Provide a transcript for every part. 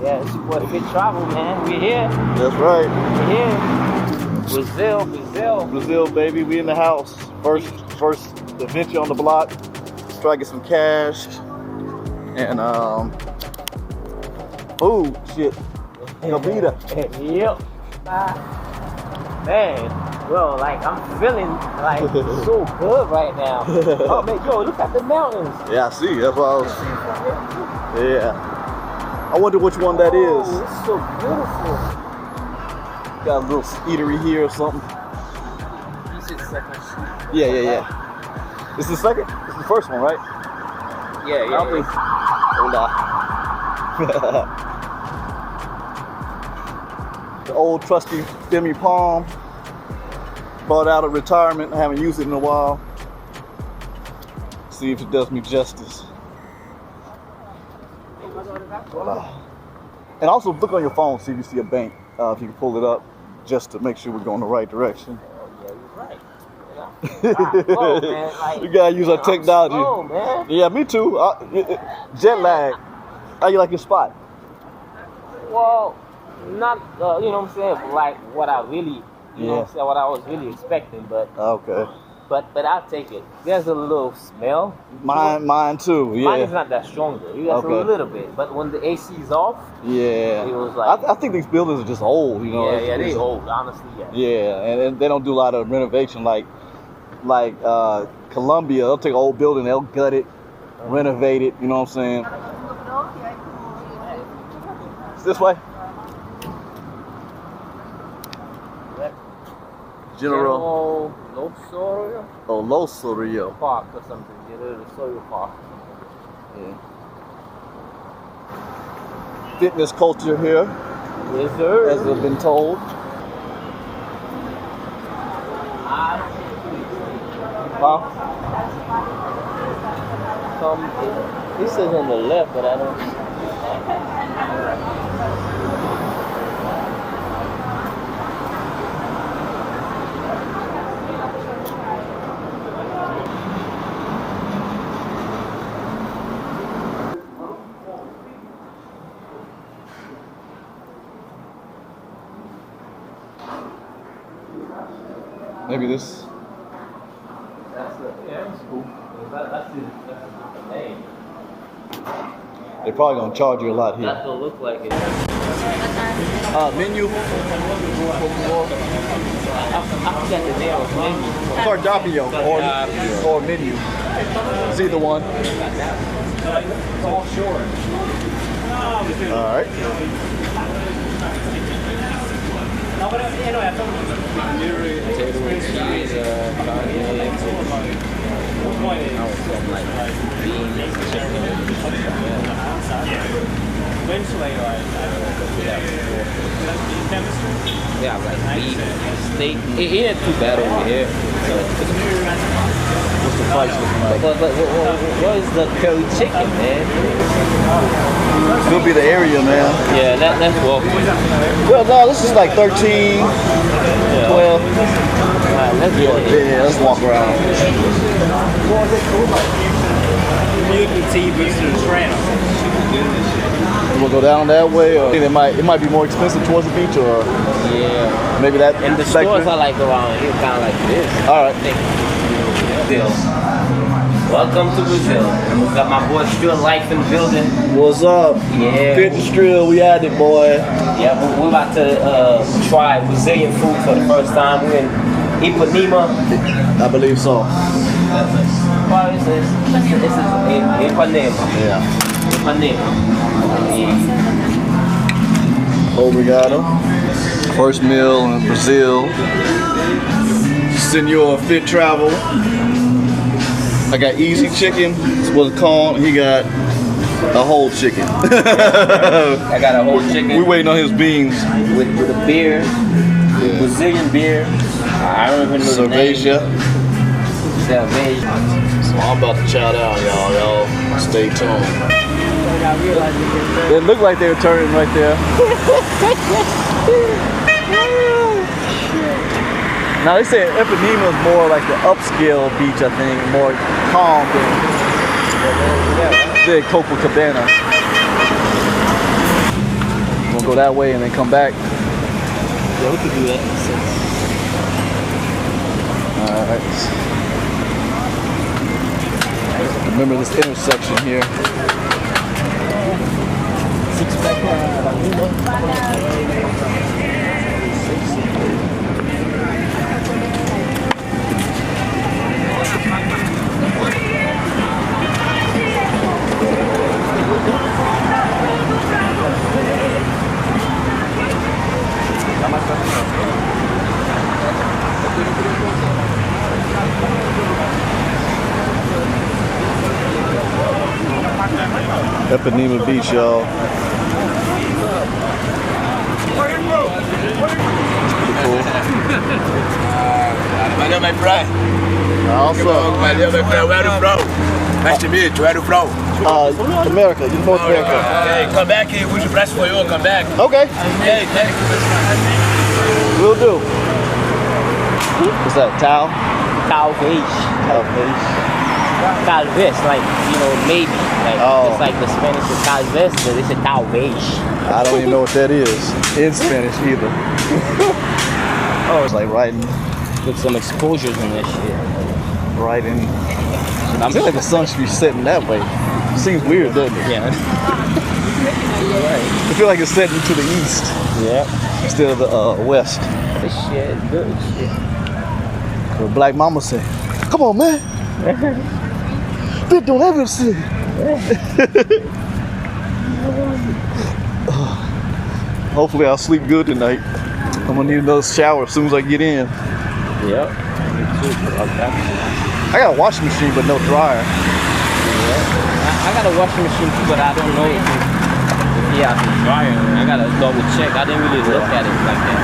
Yeah, it's your boy Fit Travel, man. We're here. That's right. We're here. Brazil, baby. We in the house. First adventure on the block. Let's try to get some cash and food. Shit. Comida. Yep. Man, well, like I'm feeling like so good right now. Oh man, yo, look at the mountains. Yeah, I see. That's what I was. Yeah. I wonder which one that is. Oh, it's so beautiful. Got a little eatery here or something. This is second. Yeah. This is the second? This is the first one, right? Yeah. Hola. The old trusty Demi Palm. Bought out of retirement. I haven't used it in a while. See if it does me justice. And also look on your phone, see if you see a bank. If you can pull it up, just to make sure we're going the right direction. Yeah, you're right. Oh, man, like, we gotta use our technology. Oh man. Yeah, me too. Jet lag. How you like your spot? Well, not you know what I'm saying, like what I really, you know what I'm saying, what I was really expecting, but okay. But I'll take it. There's a little smell. Mine too. Yeah. Mine is not that strong though. That's a little bit, but when the AC is off, it was like. I think these buildings are just old. You know. Yeah, they old. Honestly, yeah. Yeah, and they don't do a lot of renovation like Colombia. They'll take an old building, they'll gut it, renovate it. You know what I'm saying? It's this way. General Losorio? Oh, Losorio Park or something. Yeah, Losorio Park. Yeah. Fitness culture here. Yes, sir. As I've been told. This is on the left, but I don't. Maybe this. That's cool. That's the name. They're probably gonna charge you a lot here. That don't look like it. Menu. I forgot the name of menu. Cardápio or menu. It's either one. It's all short. All right. Yeah, like beef, steak. It ain't too bad over here. What's the price looking like? But what is the curry chicken, man? Could be the area, man. Yeah, that's walk. Well, no, this is like 13, 12. Alright, let's go. Yeah, let's walk around. We'll go down that way, or it might be more expensive towards the beach, or maybe that. And the stores are like around here, kind of like this. All right. Brazil. Welcome to Brazil. We got my boy Still Life in the building. What's up? Yeah. Fitness Drill, we at it, boy. Yeah, we're about to try Brazilian food for the first time. We're in Ipanema. I believe so. What is this? This is Ipanema. Yeah. Ipanema. Obrigado. First meal in Brazil. Senor Fit Travel. I got easy chicken, that's what it's called. He got a whole chicken. I got a whole chicken. We waiting on his beans. With a beer, with Brazilian beer. I don't even know the name. Cerveja. So I'm about to chow down, y'all. Stay tuned. It looked like they were turning right there. Now they say Ipanema is more like the upscale beach, I think, more calm than Copacabana. go that way and then come back. Yeah, we could do that. Alright. Remember this intersection here. Ipanema Beach, y'all. Cool. Valeu, my friend. Also, Valeu, my friend. Where are you from? Nice to meet you. Where are you from? America. You're North America. Okay, come back. We should press for you. Come back. Okay. Okay, thank you. Will do. What's that? Towel? Talvez. Talvez, like, you know, maybe. Like, it's like the Spanish is talvez, but they say talvez. I don't even know what that is in Spanish either. Oh, it's like writing. With some exposures in this shit. Writing. I feel like the sun should be setting that way. Seems weird, doesn't it? Yeah. I feel like it's setting to the east. Yeah. Instead of the west. This shit is good shit. What Black Mama say, come on, man. Bitch, don't ever see. Hopefully I'll sleep good tonight. I'm gonna need another shower as soon as I get in. Yep. I got a washing machine but no dryer. Yeah. I got a washing machine too, but I don't know if he has a dryer. I gotta double check. I didn't really look at it like that.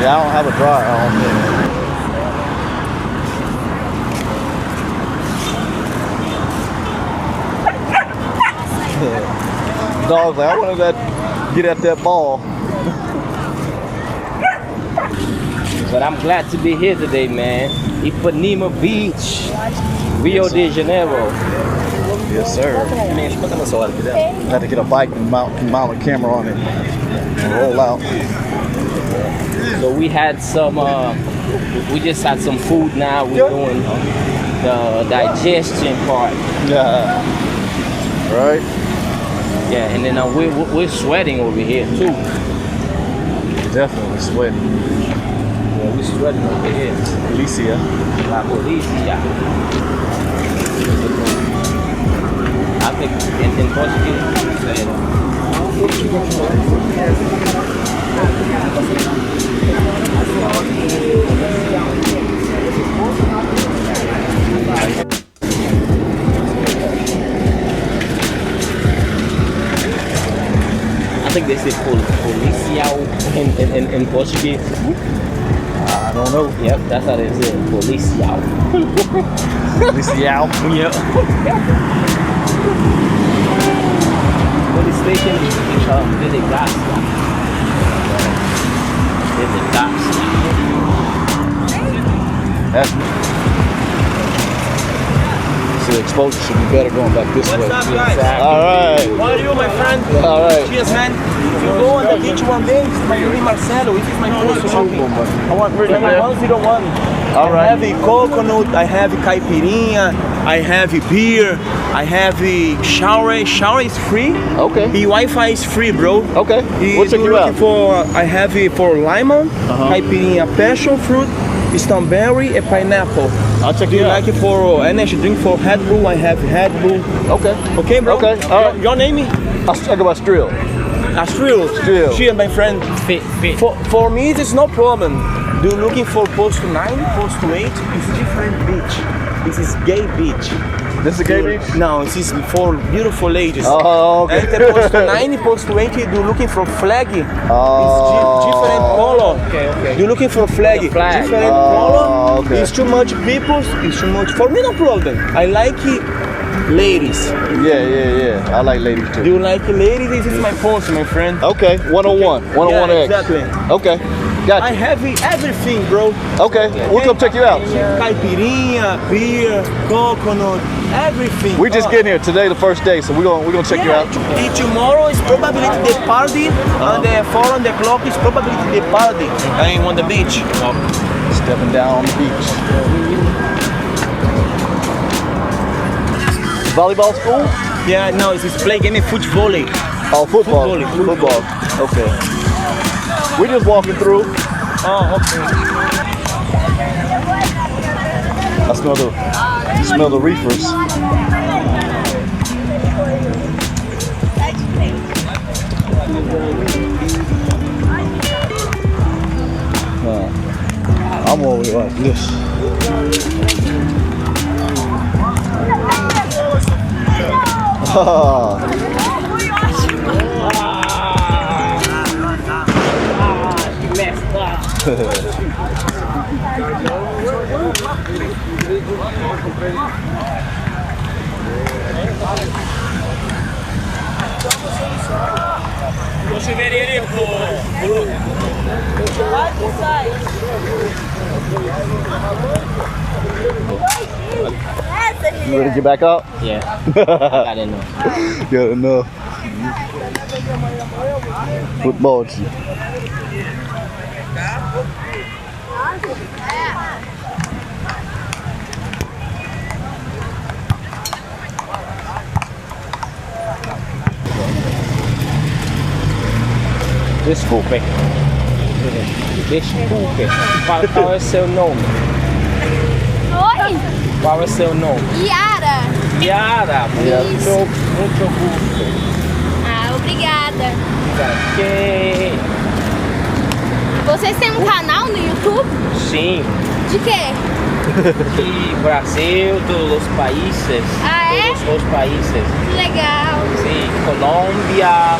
Yeah, I don't have a dryer. I don't think. Dog's like, I want to get at that ball. But I'm glad to be here today, man. Ipanema Beach, Rio de Janeiro. Yes, sir. I had to get a bike and mount a camera on it and roll out. So we had some, we just had some food now. We're doing the digestion part. Yeah. Right. Yeah, and then we're sweating over here too. Definitely sweating. Yeah, we're sweating over here. Alicia. La Policia. I think in Portuguese say I think they say policial in Portuguese. I don't know. Yep, that's how they say it. Policial. Policial. Yep. Police station is delegacia. So the exposure should be better going back this way. What's up, guys? Exactly. All right. How are you, my friend? All right. Cheers, man. If you go on the beach one day, my name Marcelo. This is my first shopping. I want 101. All right. I have a coconut, I have caipirinha, I have beer, I have a shower. Shower is free. Okay. The Wi-Fi is free, bro. Okay. We'll check you out. I have it for lemon, caipirinha, passion fruit, strawberry, and pineapple. I'll check Do you you out. like it for energy drink for Red Bull? I have Red Bull. Okay. Okay, bro. Okay. All right. Your name? I'll talk about Strill. Astril. Strill. Cheers, my friend. Fit. For me, it's no problem. Do you looking for post 9, post 8? It's different beach. This is gay beach. This is a gay beach? No, this is for beautiful ladies. Oh, okay. And the post 9, post 20, do looking for flag. Oh. It's different color. Okay. You looking for flag. flag. Different Oh, color. okay. It's too much people. It's too much. For me, no problem. I like it. Ladies. Yeah. I like ladies Do too. you like ladies? This is my post, my friend. Okay. 101. 101X. Yeah, exactly. Okay. Got I you. have everything, bro. Okay, we'll come check you out. Caipirinha, beer, coconut, everything. We just getting here today, the first day, so we're gonna check you out. And tomorrow is probably the party, and the 4 o'clock is probably the party. I'm on the beach. Stepping down on the beach. Volleyball school? Yeah, no, it's play game foot volley. Oh, football. Football. Okay. We're just walking through. Oh, okay. I smell the reefers. I'm always like this. You ready to get back out? Yeah. I didn't know. Got enough. Football. Desculpe. Desculpe. Qual é o seu nome? Oi, Qual é o seu nome? Yara. Yara. Isso. Muito gusto. Ah, obrigada. Que... Vocês têm um canal no YouTube? Sim. De quê? De Brasil, dos países. Ah, é? Todos os países. Que legal. Sim. Colômbia,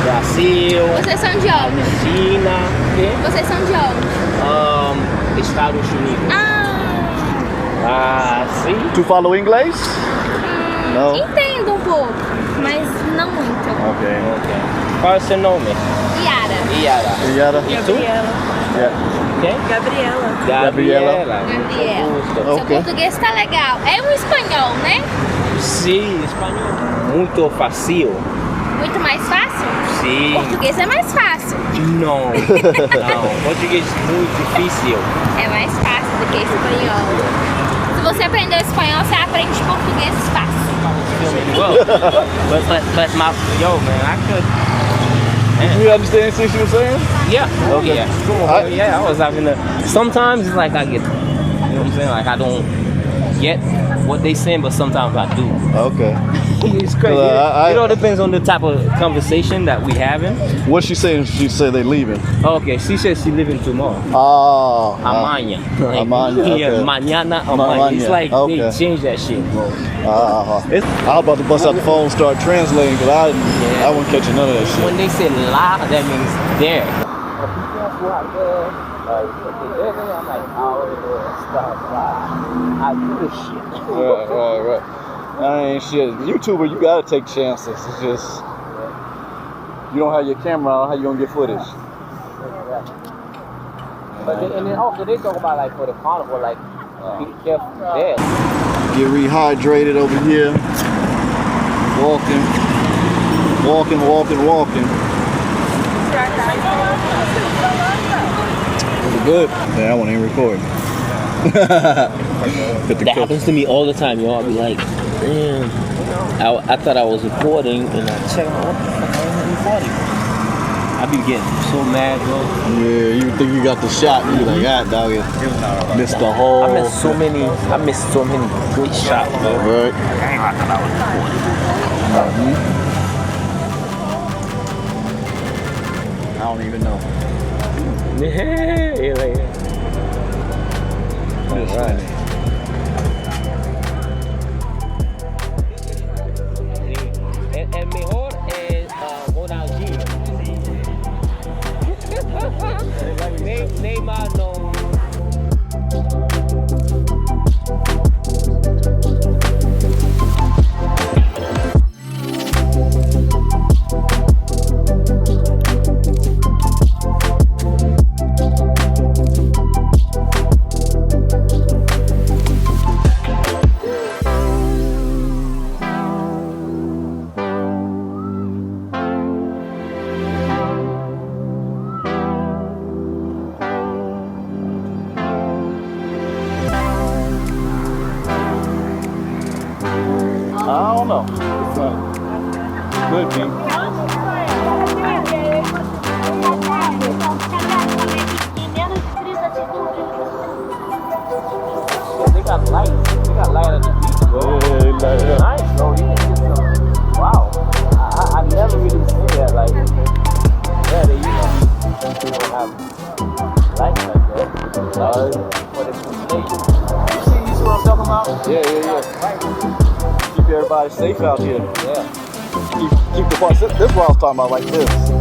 Brasil, Vocês são de onde? Argentina. Que? Vocês são de onde? Estados Unidos. Ah, sim. Tu fala inglês? Não. Entendo um pouco, mas não muito. Ok. Qual é o seu nome? Yara. Yara. Yara. E tu? Yeah. Quem? Gabriela. Gabriela. Gabriela. Muito gusto. Seu Ok. português tá legal. É um espanhol, né? Sim, espanhol. Muito fácil. Muito mais fácil? Sim. Português é mais fácil. Não. Não. Português é muito difícil. É mais fácil do que espanhol. Se você aprender espanhol, você aprende português fácil. Well, but my yo man, I could. Do you understand anything she was saying? Yeah. Okay. Yeah. Yeah. I was having a. Sometimes it's like I get. You know what I'm saying? Like I don't get what they saying, but sometimes I do. Okay. It's crazy. I- It all depends on the type of conversation that we having. What's she saying? She said they leaving. Okay, she says she leaving tomorrow. Oh. Amaña. Amaña, Yeah, okay. mañana, amaña. It's like Okay. they changed that shit, bro. I was about to bust out the phone and start translating because I wasn't catching none of that shit. When they say la, that means there. I'm like, I do this shit. Right. I ain't shit. YouTuber, you gotta take chances. It's just you don't have your camera on, how you gonna get footage? But and then also they talk about like for the carnival, like be careful there. Get rehydrated over here. Walking. Was it good? Yeah, I wasn't even recording. That happens to me all the time, yo. I'll be like, damn. I thought I was recording, and I check out what the fuck I wasn't recording. I be getting so mad, bro. Yeah, you think you got the shot, and you like, God, dog, it missed the whole. I missed so many good shots, bro. Right. I thought I was recording. I don't even know. Yeah, like, That's right. El mejor es Ronaldinho. Neymar no. lights. They got light at the beach, bro. Yeah. Nice, bro. You can get some. Wow. I never really seen that. Like, yeah, they don't have lights like that. Like, for the station. You see what I'm talking about? Yeah. Keep everybody safe out here. Yeah. Keep the parts. This is what I was talking about, like this.